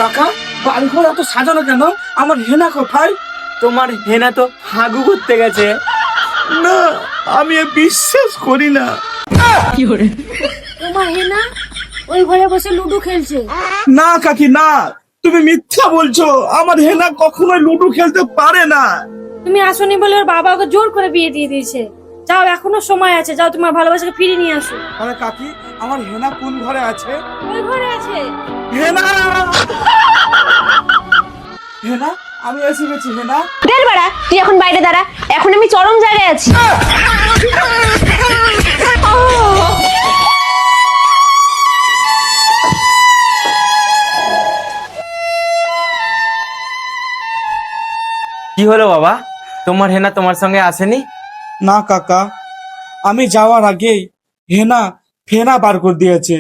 কাকা বাড়িঘর এত সাজানো কেন? আমার হেনা কোথায়? তোমার হেনা তো হাগু করতে গেছে। না, আমি বিশ্বাস করি না। তোমার হেনা ওই ঘরে বসে লুডো খেলছে। না কাকি না, তুমি মিথ্যা বলছো। আমার হেনা কখনোই লুডো খেলতে পারে না। তুমি আসনি বলে ওর বাবা ওকে জোর করে বিয়ে দিয়ে দিয়েছে। যাও, এখনো সময় আছে, যাও তোমার ভালোবাসাকে ফিরিয়ে নিয়ে আসো। আরে কাকি, আমার হেনা কোন ঘরে আছে? ওই ঘরে আছে। হেনা, হেনা, আমি এসে গেছি। হেনা, দের বাড়া, তুই এখন বাইরে দাঁড়া, এখন আমি চরম জায়গায় আছি। কি হলো বাবা, তোমার হেনা তোমার সঙ্গে আসেনি? না কাকা, আমি যাওয়ার আগেই হেনা ফেনা বার করে দিয়েছে।